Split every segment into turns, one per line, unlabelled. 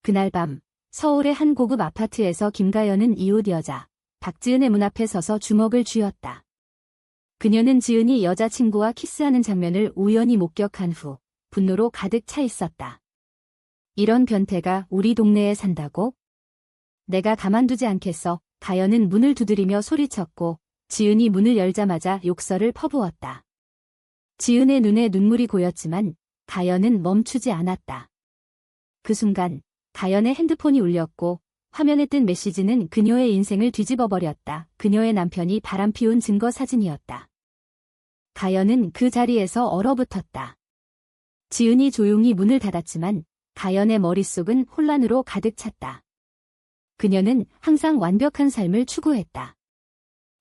그날 밤 서울의 한 고급 아파트에서 김가연은 이웃 여자 박지은의 문 앞에 서서 주먹을 쥐었다. 그녀는 지은이 여자친구와 키스하는 장면을 우연히 목격한 후 분노로 가득 차 있었다. 이런 변태가 우리 동네에 산다고? 내가 가만두지 않겠어. 가연은 문을 두드리며 소리쳤고 지은이 문을 열자마자 욕설을 퍼부었다. 지은의 눈에 눈물이 고였지만 가연은 멈추지 않았다. 그 순간 가연의 핸드폰이 울렸고 화면에 뜬 메시지는 그녀의 인생을 뒤집어버렸다. 그녀의 남편이 바람피운 증거 사진이었다. 가연은 그 자리에서 얼어붙었다. 지은이 조용히 문을 닫았지만 가연의 머릿속은 혼란으로 가득 찼다. 그녀는 항상 완벽한 삶을 추구했다.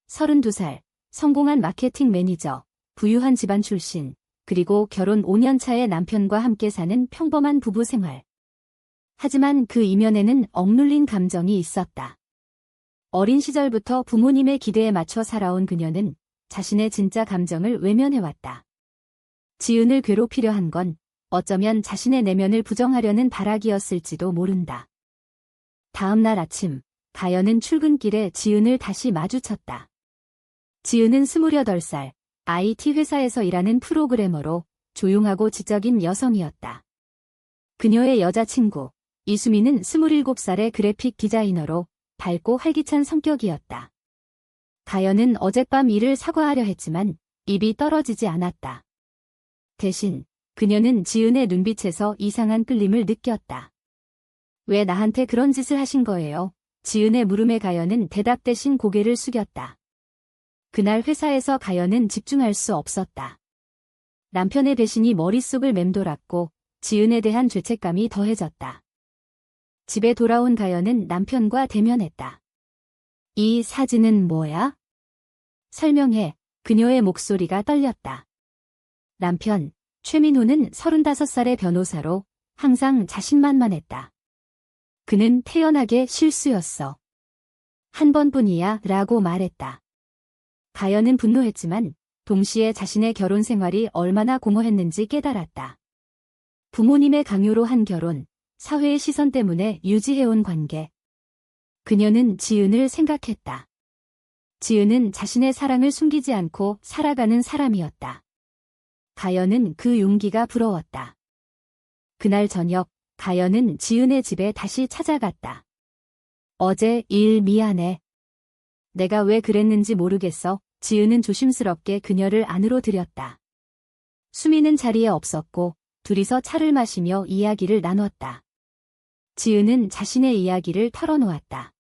32살, 성공한 마케팅 매니저, 부유한 집안 출신, 그리고 결혼 5년 차의 남편과 함께 사는 평범한 부부 생활. 하지만 그 이면에는 억눌린 감정이 있었다. 어린 시절부터 부모님의 기대에 맞춰 살아온 그녀는 자신의 진짜 감정을 외면해왔다. 지은을 괴롭히려 한 건 어쩌면 자신의 내면을 부정하려는 발악이었을지도 모른다. 다음 날 아침, 가연은 출근길에 지은을 다시 마주쳤다. 지은은 28살, IT 회사에서 일하는 프로그래머로 조용하고 지적인 여성이었다. 그녀의 여자친구, 이수미는 27살의 그래픽 디자이너로 밝고 활기찬 성격이었다. 가연은 어젯밤 일을 사과하려 했지만 입이 떨어지지 않았다. 대신 그녀는 지은의 눈빛에서 이상한 끌림을 느꼈다. 왜 나한테 그런 짓을 하신 거예요? 지은의 물음에 가연은 대답 대신 고개를 숙였다. 그날 회사에서 가연은 집중할 수 없었다. 남편의 배신이 머릿속을 맴돌았고 지은에 대한 죄책감이 더해졌다. 집에 돌아온 가연은 남편과 대면했다. 이 사진은 뭐야? 설명해. 그녀의 목소리가 떨렸다. 남편, 최민호는 35살의 변호사로 항상 자신만만했다. 그는 태연하게 실수였어. 한 번뿐이야 라고 말했다. 가연은 분노했지만 동시에 자신의 결혼 생활이 얼마나 공허했는지 깨달았다. 부모님의 강요로 한 결혼, 사회의 시선 때문에 유지해온 관계. 그녀는 지은을 생각했다. 지은은 자신의 사랑을 숨기지 않고 살아가는 사람이었다. 가연은 그 용기가 부러웠다. 그날 저녁, 가연은 지은의 집에 다시 찾아갔다. 어제 일 미안해. 내가 왜 그랬는지 모르겠어. 지은은 조심스럽게 그녀를 안으로 들였다. 수미는 자리에 없었고 둘이서 차를 마시며 이야기를 나눴다. 지은은 자신의 이야기를 털어놓았다.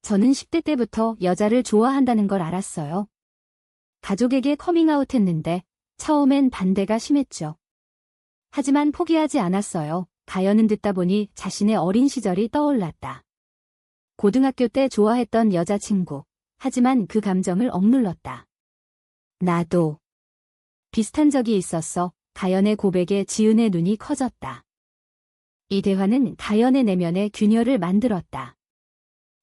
저는 10대 때부터 여자를 좋아한다는 걸 알았어요. 가족에게 커밍아웃 했는데 처음엔 반대가 심했죠. 하지만 포기하지 않았어요. 가연은 듣다 보니 자신의 어린 시절이 떠올랐다. 고등학교 때 좋아했던 여자친구. 하지만 그 감정을 억눌렀다. 나도. 비슷한 적이 있었어. 가연의 고백에 지은의 눈이 커졌다. 이 대화는 가연의 내면에 균열을 만들었다.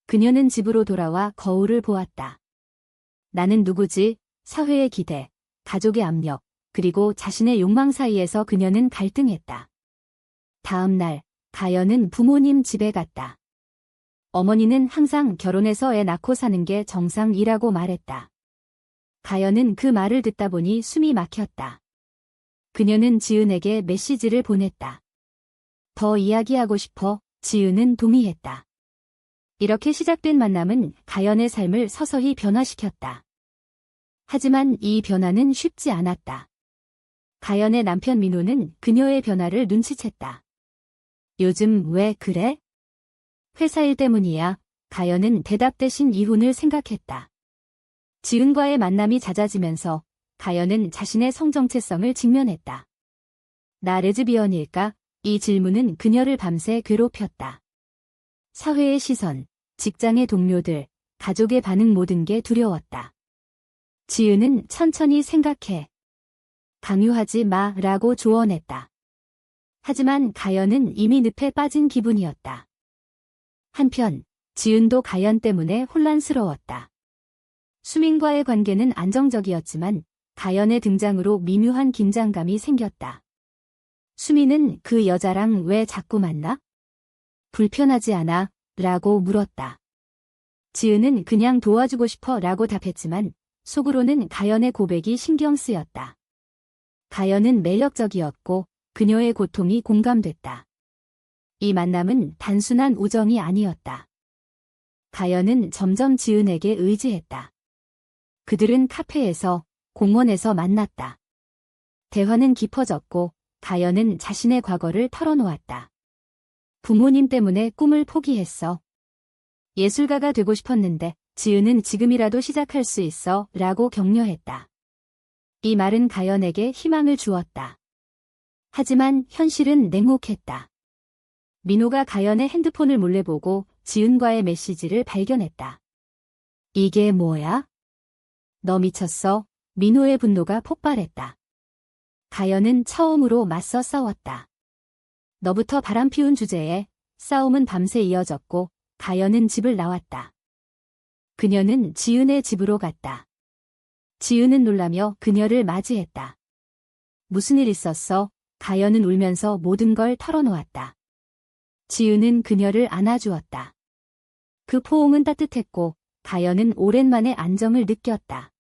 그녀는 집으로 돌아와 거울을 보았다. 나는 누구지? 사회의 기대, 가족의 압력, 그리고 자신의 욕망 사이에서 그녀는 갈등했다. 다음 날, 가연은 부모님 집에 갔다. 어머니는 항상 결혼해서 애 낳고 사는 게 정상이라고 말했다. 가연은 그 말을 듣다 보니 숨이 막혔다. 그녀는 지은에게 메시지를 보냈다. 더 이야기하고 싶어. 지은은 동의했다. 이렇게 시작된 만남은 가연의 삶을 서서히 변화시켰다. 하지만 이 변화는 쉽지 않았다. 가연의 남편 민호는 그녀의 변화를 눈치챘다. 요즘 왜 그래? 회사 일 때문이야. 가연은 대답 대신 이혼을 생각했다. 지은과의 만남이 잦아지면서 가연은 자신의 성정체성을 직면했다. 나 레즈비언일까? 이 질문은 그녀를 밤새 괴롭혔다. 사회의 시선, 직장의 동료들, 가족의 반응 모든 게 두려웠다. 지은은 천천히 생각해. 강요하지 마 라고 조언했다. 하지만 가연은 이미 늪에 빠진 기분이었다. 한편 지은도 가연 때문에 혼란스러웠다. 수민과의 관계는 안정적이었지만 가연의 등장으로 미묘한 긴장감이 생겼다. 수민은 그 여자랑 왜 자꾸 만나? 불편하지 않아? 라고 물었다. 지은은 그냥 도와주고 싶어 라고 답했지만 속으로는 가연의 고백이 신경 쓰였다. 가연은 매력적이었고 그녀의 고통이 공감됐다. 이 만남은 단순한 우정이 아니었다. 가연은 점점 지은에게 의지했다. 그들은 카페에서, 공원에서 만났다. 대화는 깊어졌고 가연은 자신의 과거를 털어놓았다. 부모님 때문에 꿈을 포기했어. 예술가가 되고 싶었는데 지은은 지금이라도 시작할 수 있어 라고 격려했다. 이 말은 가연에게 희망을 주었다. 하지만 현실은 냉혹했다. 민호가 가연의 핸드폰을 몰래 보고 지은과의 메시지를 발견했다. 이게 뭐야? 너 미쳤어? 민호의 분노가 폭발했다. 가연은 처음으로 맞서 싸웠다. 너부터 바람 피운 주제에 싸움은 밤새 이어졌고 가연은 집을 나왔다. 그녀는 지은의 집으로 갔다. 지은은 놀라며 그녀를 맞이했다. 무슨 일 있었어? 가연은 울면서 모든 걸 털어놓았다. 지은은 그녀를 안아주었다. 그 포옹은 따뜻했고 가연은 오랜만에 안정을 느꼈다.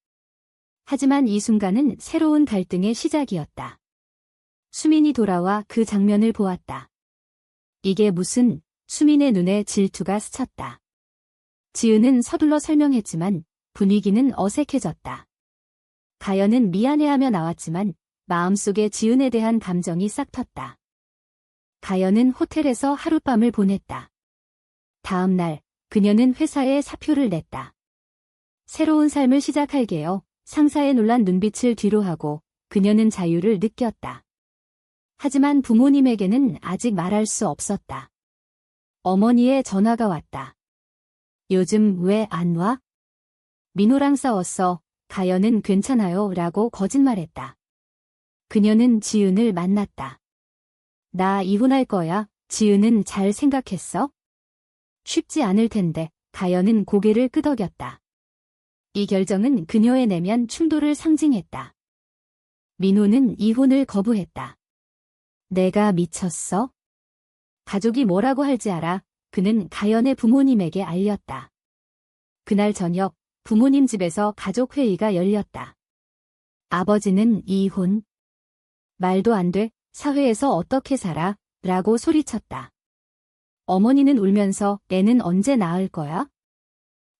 하지만 이 순간은 새로운 갈등의 시작이었다. 수민이 돌아와 그 장면을 보았다. 이게 무슨, 수민의 눈에 질투가 스쳤다. 지은은 서둘러 설명했지만 분위기는 어색해졌다. 가연은 미안해하며 나왔지만 마음속에 지은에 대한 감정이 싹 텄다. 가연은 호텔에서 하룻밤을 보냈다. 다음 날 그녀는 회사에 사표를 냈다. 새로운 삶을 시작할게요. 상사의 놀란 눈빛을 뒤로하고 그녀는 자유를 느꼈다. 하지만 부모님에게는 아직 말할 수 없었다. 어머니의 전화가 왔다. 요즘 왜 안 와? 민호랑 싸웠어. 가연은 괜찮아요 라고 거짓말했다. 그녀는 지은을 만났다. 나 이혼할 거야. 지은은 잘 생각했어? 쉽지 않을 텐데. 가연은 고개를 끄덕였다. 이 결정은 그녀의 내면 충돌을 상징했다. 민호는 이혼을 거부했다. 내가 미쳤어? 가족이 뭐라고 할지 알아? 그는 가연의 부모님에게 알렸다. 그날 저녁 부모님 집에서 가족회의가 열렸다. 아버지는 이혼. 말도 안 돼. 사회에서 어떻게 살아? 라고 소리쳤다. 어머니는 울면서 애는 언제 낳을 거야?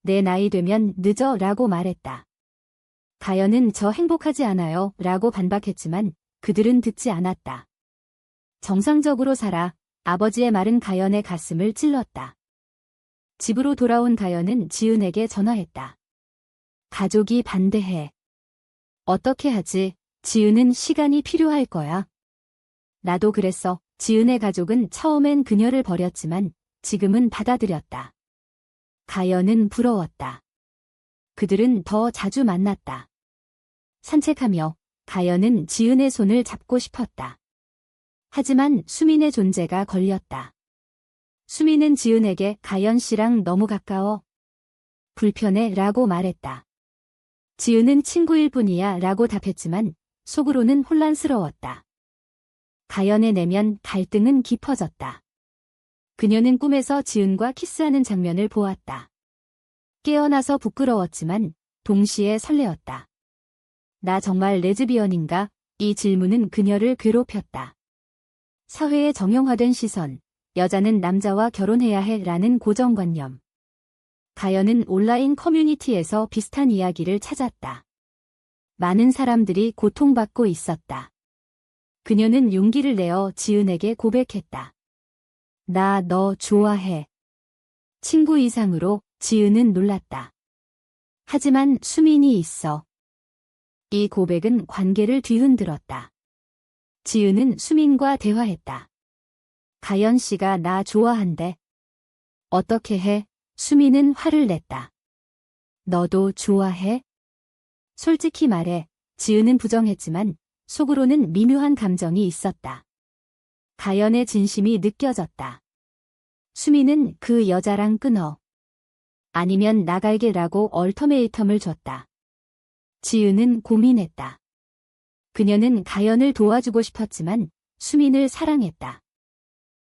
내 나이 되면 늦어 라고 말했다. 가연은 저 행복하지 않아요 라고 반박했지만 그들은 듣지 않았다. 정상적으로 살아. 아버지의 말은 가연의 가슴을 찔렀다. 집으로 돌아온 가연은 지은에게 전화했다. 가족이 반대해. 어떻게 하지? 지은은 시간이 필요할 거야. 나도 그랬어. 지은의 가족은 처음엔 그녀를 버렸지만 지금은 받아들였다. 가연은 부러웠다. 그들은 더 자주 만났다. 산책하며 가연은 지은의 손을 잡고 싶었다. 하지만 수민의 존재가 걸렸다. 수민은 지은에게 가연 씨랑 너무 가까워. 불편해 라고 말했다. 지은은 친구일 뿐이야 라고 답했지만 속으로는 혼란스러웠다. 가연의 내면 갈등은 깊어졌다. 그녀는 꿈에서 지은과 키스하는 장면을 보았다. 깨어나서 부끄러웠지만 동시에 설레었다. 나 정말 레즈비언인가? 이 질문은 그녀를 괴롭혔다. 사회의 정형화된 시선, 여자는 남자와 결혼해야 해 라는 고정관념. 가연은 온라인 커뮤니티에서 비슷한 이야기를 찾았다. 많은 사람들이 고통받고 있었다. 그녀는 용기를 내어 지은에게 고백했다. 나 너 좋아해. 친구 이상으로 지은은 놀랐다. 하지만 수민이 있어. 이 고백은 관계를 뒤흔들었다. 지은은 수민과 대화했다. 가연 씨가 나 좋아한대. 어떻게 해? 수민은 화를 냈다. 너도 좋아해? 솔직히 말해. 지은은 부정했지만 속으로는 미묘한 감정이 있었다. 가연의 진심이 느껴졌다. 수민은 그 여자랑 끊어. 아니면 나갈게라고 얼터메이텀을 줬다. 지은은 고민했다. 그녀는 가연을 도와주고 싶었지만 수민을 사랑했다.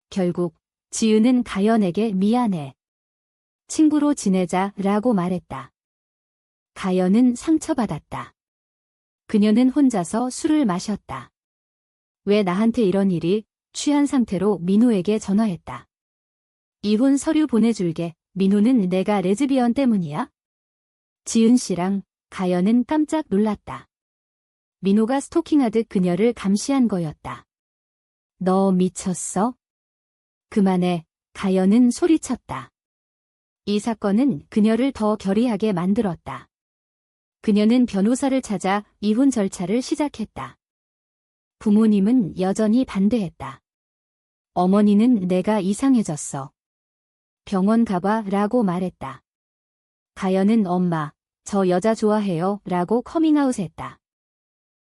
결국 지은은 가연에게 미안해. 친구로 지내자 라고 말했다. 가연은 상처받았다. 그녀는 혼자서 술을 마셨다. 왜 나한테 이런 일이? 취한 상태로 민호에게 전화했다. 이혼 서류 보내줄게. 민호는 내가 레즈비언 때문이야? 지은 씨랑 가연은 깜짝 놀랐다. 민호가 스토킹하듯 그녀를 감시한 거였다. 너 미쳤어? 그만해. 가연은 소리쳤다. 이 사건은 그녀를 더 결의하게 만들었다. 그녀는 변호사를 찾아 이혼 절차를 시작했다. 부모님은 여전히 반대했다. 어머니는 내가 이상해졌어. 병원 가봐 라고 말했다. 가연은 엄마, 저 여자 좋아해요 라고 커밍아웃했다.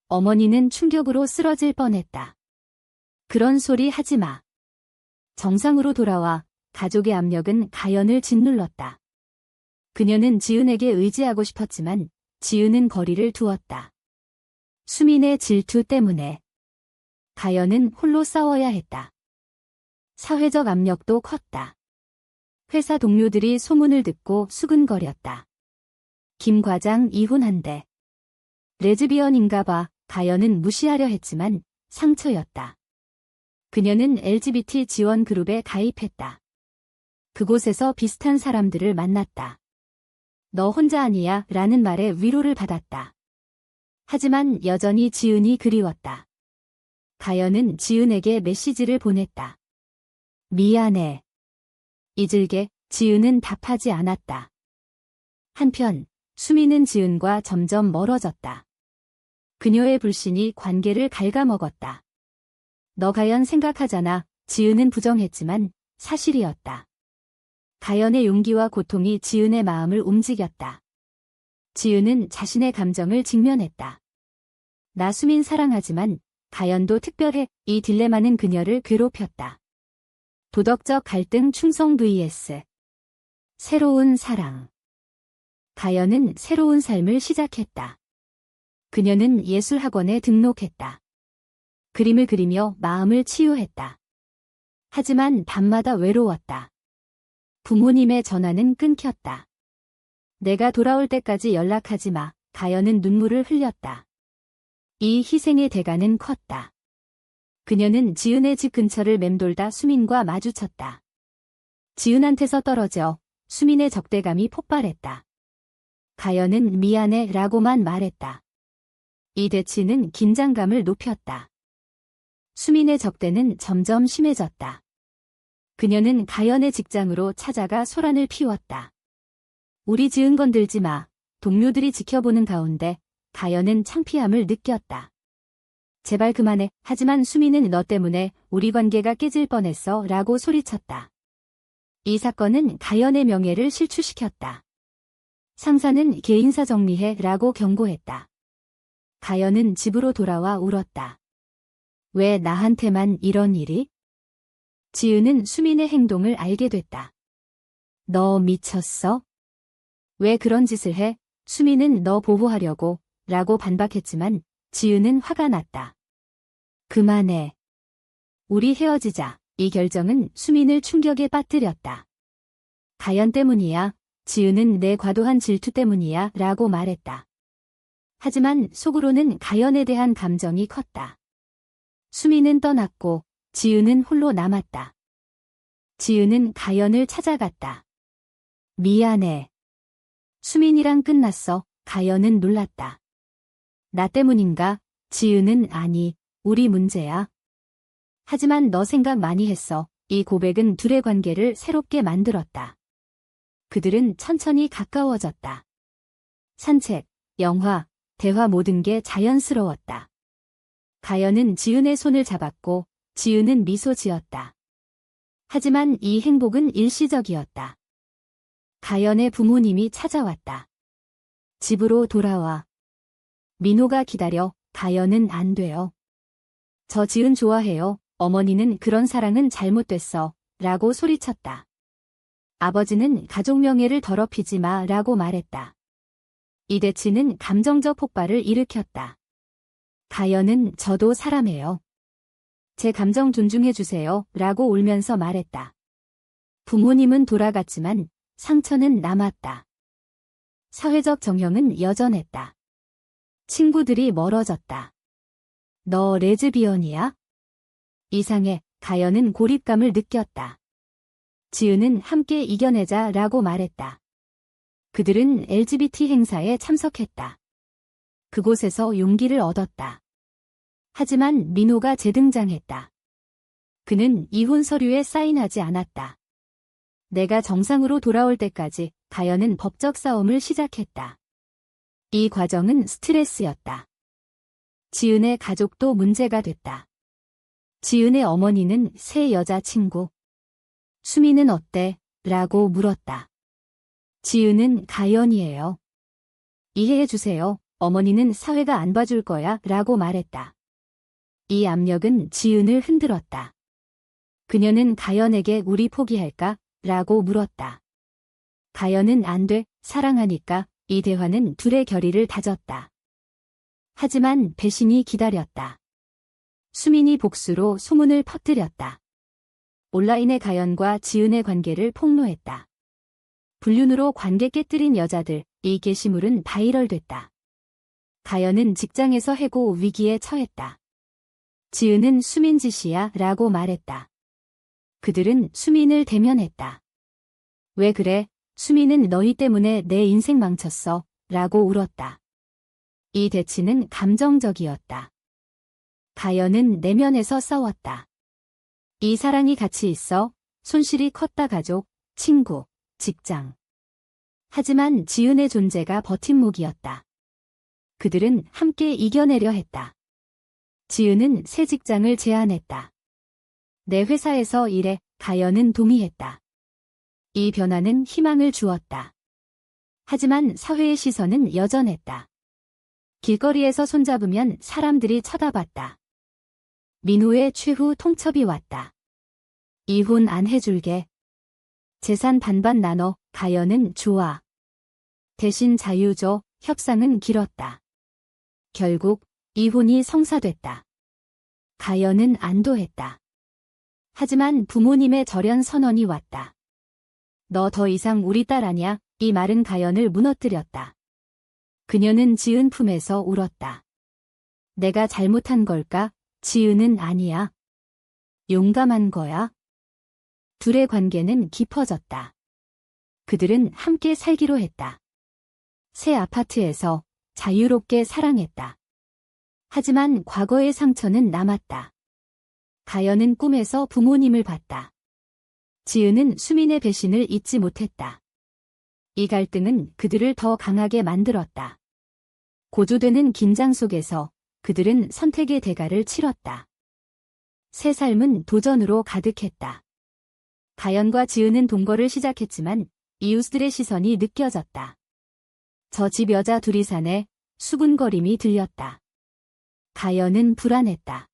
어머니는 충격으로 쓰러질 뻔했다. 그런 소리 하지 마. 정상으로 돌아와. 가족의 압력은 가연을 짓눌렀다. 그녀는 지은에게 의지하고 싶었지만 지은은 거리를 두었다. 수민의 질투 때문에. 가연은 홀로 싸워야 했다. 사회적 압력도 컸다. 회사 동료들이 소문을 듣고 수근거렸다. 김 과장 이혼한대. 레즈비언인가 봐. 가연은 무시하려 했지만 상처였다. 그녀는 LGBT 지원 그룹에 가입했다. 그곳에서 비슷한 사람들을 만났다. 너 혼자 아니야 라는 말에 위로를 받았다. 하지만 여전히 지은이 그리웠다. 가연은 지은에게 메시지를 보냈다. 미안해. 잊을게. 지은은 답하지 않았다. 한편 수민은 지은과 점점 멀어졌다. 그녀의 불신이 관계를 갉아먹었다. 너 가연 생각하잖아. 지은은 부정했지만 사실이었다. 가연의 용기와 고통이 지은의 마음을 움직였다. 지은은 자신의 감정을 직면했다. 나 수민 사랑하지만 가연도 특별해. 이 딜레마는 그녀를 괴롭혔다. 도덕적 갈등 충성 vs 새로운 사랑. 가연은 새로운 삶을 시작했다. 그녀는 예술학원에 등록했다. 그림을 그리며 마음을 치유했다. 하지만 밤마다 외로웠다. 부모님의 전화는 끊겼다. 내가 돌아올 때까지 연락하지 마. 가연은 눈물을 흘렸다. 이 희생의 대가는 컸다. 그녀는 지은의 집 근처를 맴돌다 수민과 마주쳤다. 지은한테서 떨어져 수민의 적대감이 폭발했다. 가연은 미안해 라고만 말했다. 이 대치는 긴장감을 높였다. 수민의 적대는 점점 심해졌다. 그녀는 가연의 직장으로 찾아가 소란을 피웠다. 우리 지은 건들지 마. 동료들이 지켜보는 가운데 가연은 창피함을 느꼈다. 제발 그만해. 하지만 수민은 너 때문에 우리 관계가 깨질 뻔했어 라고 소리쳤다. 이 사건은 가연의 명예를 실추시켰다. 상사는 개인사 정리해 라고 경고했다. 가연은 집으로 돌아와 울었다. 왜 나한테만 이런 일이? 지은은 수민의 행동을 알게 됐다. 너 미쳤어? 왜 그런 짓을 해? 수민은 너 보호하려고 라고 반박했지만 지은은 화가 났다. 그만해. 우리 헤어지자. 이 결정은 수민을 충격에 빠뜨렸다. 가연 때문이야. 지은은 내 과도한 질투 때문이야 라고 말했다. 하지만 속으로는 가연에 대한 감정이 컸다. 수민은 떠났고 지은은 홀로 남았다. 지은은 가연을 찾아갔다. 미안해. 수민이랑 끝났어. 가연은 놀랐다. 나 때문인가? 지은은 아니, 우리 문제야. 하지만 너 생각 많이 했어. 이 고백은 둘의 관계를 새롭게 만들었다. 그들은 천천히 가까워졌다. 산책, 영화, 대화 모든 게 자연스러웠다. 가연은 지은의 손을 잡았고 지은은 미소 지었다. 하지만 이 행복은 일시적이었다. 가연의 부모님이 찾아왔다. 집으로 돌아와. 민호가 기다려. 가연은 안 돼요. 저 지은 좋아해요. 어머니는 그런 사랑은 잘못됐어. 라고 소리쳤다. 아버지는 가족 명예를 더럽히지 마. 라고 말했다. 이 대치는 감정적 폭발을 일으켰다. 가연은 저도 사람이에요. 제 감정 존중해 주세요. 라고 울면서 말했다. 부모님은 돌아갔지만 상처는 남았다. 사회적 정형은 여전했다. 친구들이 멀어졌다. 너 레즈비언이야? 이상해. 가연은 고립감을 느꼈다. 지은은 함께 이겨내자 라고 말했다. 그들은 LGBT 행사에 참석했다. 그곳에서 용기를 얻었다. 하지만 민호가 재등장했다. 그는 이혼 서류에 사인하지 않았다. 내가 정상으로 돌아올 때까지 가연은 법적 싸움을 시작했다. 이 과정은 스트레스였다. 지은의 가족도 문제가 됐다. 지은의 어머니는 새 여자친구 수미는 어때? 라고 물었다. 지은은 가연이에요. 이해해주세요. 어머니는 사회가 안 봐줄 거야 라고 말했다. 이 압력은 지은을 흔들었다. 그녀는 가연에게 우리 포기할까? 라고 물었다. 가연은 안 돼, 사랑하니까. 이 대화는 둘의 결의를 다졌다. 하지만 배신이 기다렸다. 수민이 복수로 소문을 퍼뜨렸다. 온라인의 가연과 지은의 관계를 폭로했다. 불륜으로 관계 깨뜨린 여자들, 이 게시물은 바이럴됐다. 가연은 직장에서 해고 위기에 처했다. 지은은 수민 짓이야 라고 말했다. 그들은 수민을 대면했다. 왜 그래? 수민은 너희 때문에 내 인생 망쳤어. 라고 울었다. 이 대치는 감정적이었다. 가연은 내면에서 싸웠다. 이 사랑이 같이 있어. 손실이 컸다. 가족, 친구, 직장. 하지만 지은의 존재가 버팀목이었다. 그들은 함께 이겨내려 했다. 지은은 새 직장을 제안했다. 내 회사에서 일해. 가연은 동의했다. 이 변화는 희망을 주었다. 하지만 사회의 시선은 여전했다. 길거리에서 손잡으면 사람들이 쳐다봤다. 민호의 최후 통첩이 왔다. 이혼 안 해줄게. 재산 반반 나눠. 가연은 좋아. 대신 자유 줘. 협상은 길었다. 결국 이혼이 성사됐다. 가연은 안도했다. 하지만 부모님의 절연 선언이 왔다. 너 더 이상 우리 딸 아냐? 이 말은 가연을 무너뜨렸다. 그녀는 지은 품에서 울었다. 내가 잘못한 걸까? 지은은 아니야. 용감한 거야. 둘의 관계는 깊어졌다. 그들은 함께 살기로 했다. 새 아파트에서 자유롭게 사랑했다. 하지만 과거의 상처는 남았다. 가연은 꿈에서 부모님을 봤다. 지은은 수민의 배신을 잊지 못했다. 이 갈등은 그들을 더 강하게 만들었다. 고조되는 긴장 속에서 그들은 선택의 대가를 치렀다. 새 삶은 도전으로 가득했다. 가연과 지은은 동거를 시작했지만 이웃들의 시선이 느껴졌다. 저 집 여자 둘이 사네. 수군거림이 들렸다. 가연은 불안했다.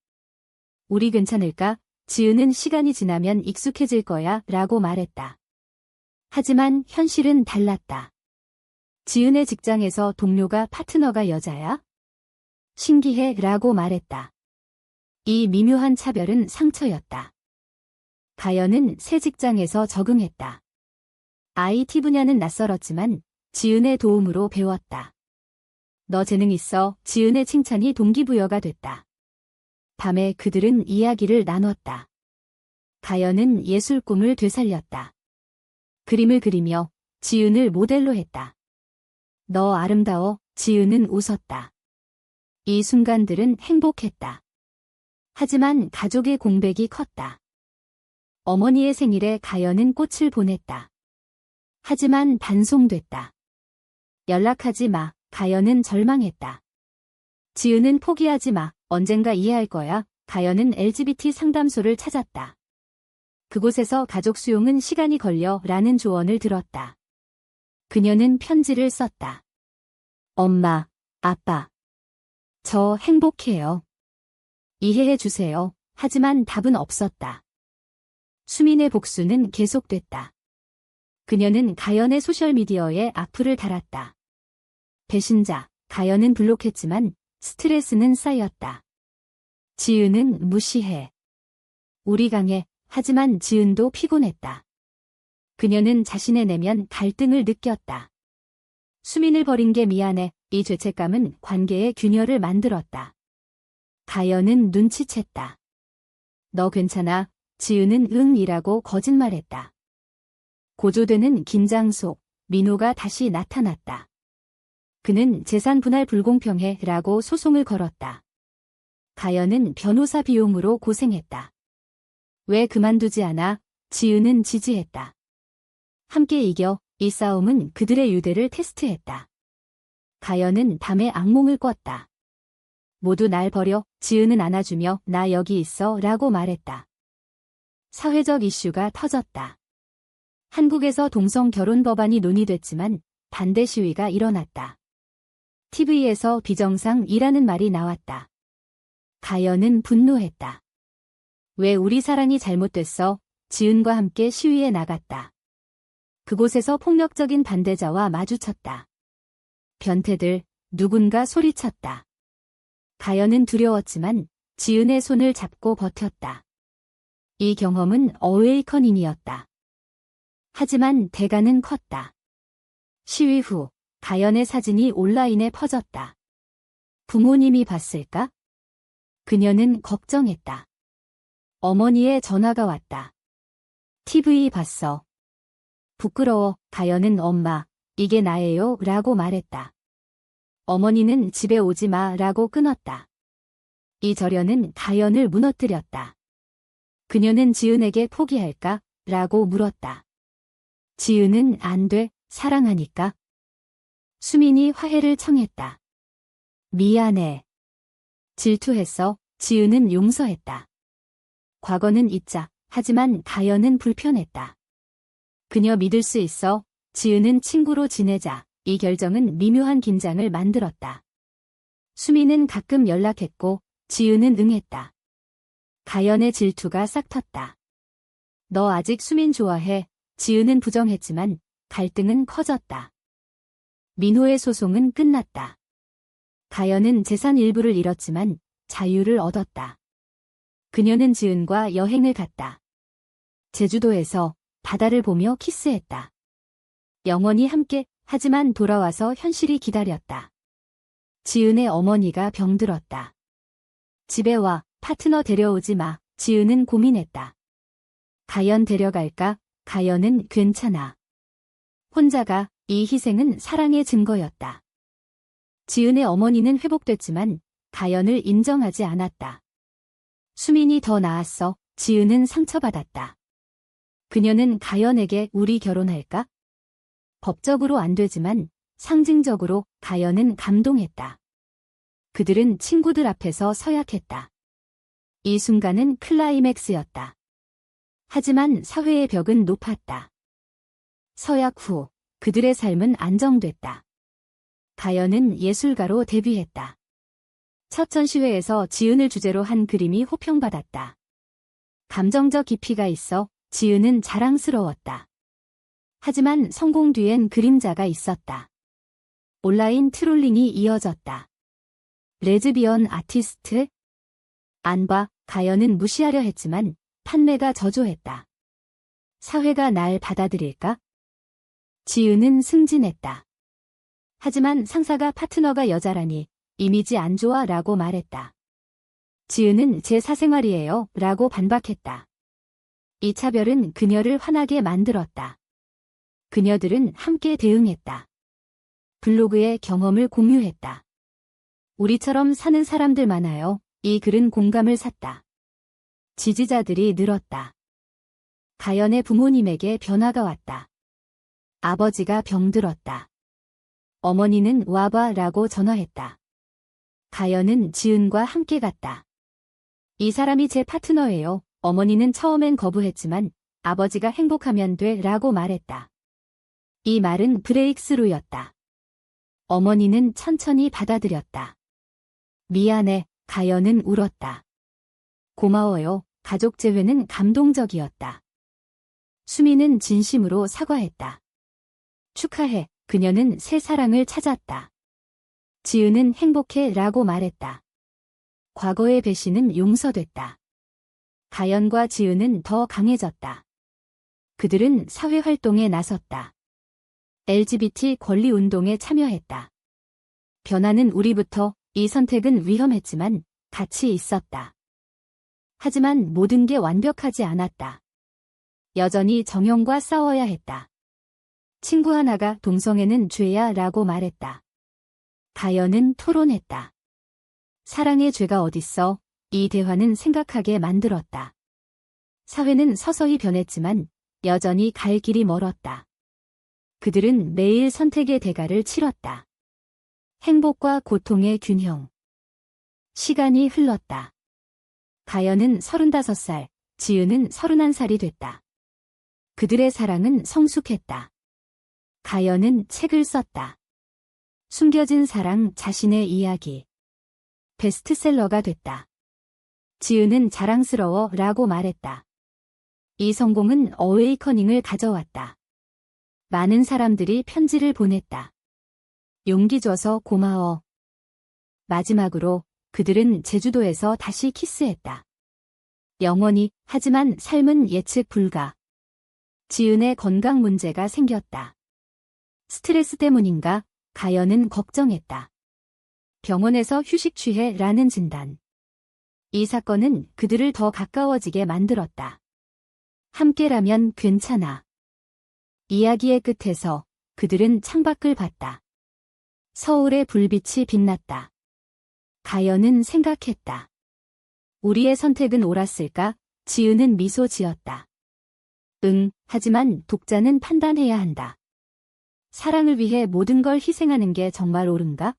우리 괜찮을까? 지은은 시간이 지나면 익숙해질 거야 라고 말했다. 하지만 현실은 달랐다. 지은의 직장에서 동료가 파트너가 여자야? 신기해 라고 말했다. 이 미묘한 차별은 상처였다. 가연은 새 직장에서 적응했다. IT 분야는 낯설었지만 지은의 도움으로 배웠다. 너 재능 있어. 지은의 칭찬이 동기부여가 됐다. 밤에 그들은 이야기를 나눴다. 가연은 예술 꿈을 되살렸다. 그림을 그리며 지은을 모델로 했다. 너 아름다워. 지은은 웃었다. 이 순간들은 행복했다. 하지만 가족의 공백이 컸다. 어머니의 생일에 가연은 꽃을 보냈다. 하지만 반송됐다. 연락하지 마. 가연은 절망했다. 지은은 포기하지 마. 언젠가 이해할 거야. 가연은 LGBT 상담소를 찾았다. 그곳에서 가족 수용은 시간이 걸려 라는 조언을 들었다. 그녀는 편지를 썼다. 엄마, 아빠. 저 행복해요. 이해해 주세요. 하지만 답은 없었다. 수민의 복수는 계속됐다. 그녀는 가연의 소셜미디어에 악플을 달았다. 배신자, 가연은 블록했지만 스트레스는 쌓였다. 지은은 무시해. 우리 강해. 하지만 지은도 피곤했다. 그녀는 자신의 내면 갈등을 느꼈다. 수민을 버린 게 미안해. 이 죄책감은 관계의 균열을 만들었다. 가연은 눈치챘다. 너 괜찮아? 지은은 응이라고 거짓말했다. 고조되는 긴장 속 민호가 다시 나타났다. 그는 재산 분할 불공평해 라고 소송을 걸었다. 가연은 변호사 비용으로 고생했다. 왜 그만두지 않아? 지은은 지지했다. 함께 이겨. 이 싸움은 그들의 유대를 테스트했다. 가연은 밤에 악몽을 꿨다. 모두 날 버려. 지은은 안아주며 나 여기 있어 라고 말했다. 사회적 이슈가 터졌다. 한국에서 동성 결혼 법안이 논의됐지만 반대 시위가 일어났다. TV에서 비정상이라는 말이 나왔다. 가연은 분노했다. 왜 우리 사랑이 잘못됐어? 지은과 함께 시위에 나갔다. 그곳에서 폭력적인 반대자와 마주쳤다. 변태들, 누군가 소리쳤다. 가연은 두려웠지만 지은의 손을 잡고 버텼다. 이 경험은 어웨이커닝이었다. 하지만 대가는 컸다. 시위 후 가연의 사진이 온라인에 퍼졌다. 부모님이 봤을까? 그녀는 걱정했다. 어머니의 전화가 왔다. TV 봤어. 부끄러워. 가연은 엄마, 이게 나예요 라고 말했다. 어머니는 집에 오지 마 라고 끊었다. 이 절연은 가연을 무너뜨렸다. 그녀는 지은에게 포기할까? 라고 물었다. 지은은 안 돼, 사랑하니까. 수민이 화해를 청했다. 미안해. 질투했어. 지은은 용서했다. 과거는 잊자. 하지만 가연은 불편했다. 그녀 믿을 수 있어. 지은은 친구로 지내자. 이 결정은 미묘한 긴장을 만들었다. 수민은 가끔 연락했고 지은은 응했다. 가연의 질투가 싹 텄다. 너 아직 수민 좋아해? 지은은 부정했지만 갈등은 커졌다. 민호의 소송은 끝났다. 가연은 재산 일부를 잃었지만 자유를 얻었다. 그녀는 지은과 여행을 갔다. 제주도에서 바다를 보며 키스했다. 영원히 함께. 하지만 돌아와서 현실이 기다렸다. 지은의 어머니가 병들었다. 집에 와. 파트너 데려오지 마. 지은은 고민했다. 가연 데려갈까? 가연은 괜찮아. 혼자가. 이 희생은 사랑의 증거였다. 지은의 어머니는 회복됐지만 가연을 인정하지 않았다. 수민이 더 나았어. 지은은 상처받았다. 그녀는 가연에게 우리 결혼할까? 법적으로 안 되지만 상징적으로 가연은 감동했다. 그들은 친구들 앞에서 서약했다. 이 순간은 클라이맥스였다. 하지만 사회의 벽은 높았다. 서약 후 그들의 삶은 안정됐다. 가연은 예술가로 데뷔했다. 첫 전시회에서 지은을 주제로 한 그림이 호평받았다. 감정적 깊이가 있어 지은은 자랑스러웠다. 하지만 성공 뒤엔 그림자가 있었다. 온라인 트롤링이 이어졌다. 레즈비언 아티스트? 안 봐. 가연은 무시하려 했지만 판매가 저조했다. 사회가 날 받아들일까? 지은은 승진했다. 하지만 상사가 파트너가 여자라니 이미지 안 좋아 라고 말했다. 지은은 제 사생활이에요 라고 반박했다. 이 차별은 그녀를 화나게 만들었다. 그녀들은 함께 대응했다. 블로그에 경험을 공유했다. 우리처럼 사는 사람들 많아요. 이 글은 공감을 샀다. 지지자들이 늘었다. 가연의 부모님에게 변화가 왔다. 아버지가 병들었다. 어머니는 와봐 라고 전화했다. 가연은 지은과 함께 갔다. 이 사람이 제 파트너예요. 어머니는 처음엔 거부했지만 아버지가 행복하면 돼 라고 말했다. 이 말은 브레이크스루였다. 어머니는 천천히 받아들였다. 미안해. 가연은 울었다. 고마워요. 가족 재회는 감동적이었다. 수미는 진심으로 사과했다. 축하해. 그녀는 새 사랑을 찾았다. 지은은 행복해 라고 말했다. 과거의 배신은 용서됐다. 가연과 지은은 더 강해졌다. 그들은 사회활동에 나섰다. LGBT 권리 운동에 참여했다. 변화는 우리부터, 이 선택은 위험했지만 가치 있었다. 하지만 모든 게 완벽하지 않았다. 여전히 정형과 싸워야 했다. 친구 하나가 동성애는 죄야 라고 말했다. 가연은 토론했다. 사랑의 죄가 어딨어? 이 대화는 생각하게 만들었다. 사회는 서서히 변했지만 여전히 갈 길이 멀었다. 그들은 매일 선택의 대가를 치렀다. 행복과 고통의 균형. 시간이 흘렀다. 가연은 35살, 지은은 31살이 됐다. 그들의 사랑은 성숙했다. 가연은 책을 썼다. 숨겨진 사랑, 자신의 이야기. 베스트셀러가 됐다. 지은은 자랑스러워 라고 말했다. 이 성공은 어웨이커닝을 가져왔다. 많은 사람들이 편지를 보냈다. 용기 줘서 고마워. 마지막으로 그들은 제주도에서 다시 키스했다. 영원히, 하지만 삶은 예측 불가. 지은의 건강 문제가 생겼다. 스트레스 때문인가? 가연은 걱정했다. 병원에서 휴식 취해 라는 진단. 이 사건은 그들을 더 가까워지게 만들었다. 함께라면 괜찮아. 이야기의 끝에서 그들은 창밖을 봤다. 서울의 불빛이 빛났다. 가연은 생각했다. 우리의 선택은 옳았을까? 지은은 미소 지었다. 응, 하지만 독자는 판단해야 한다. 사랑을 위해 모든 걸 희생하는 게 정말 옳은가?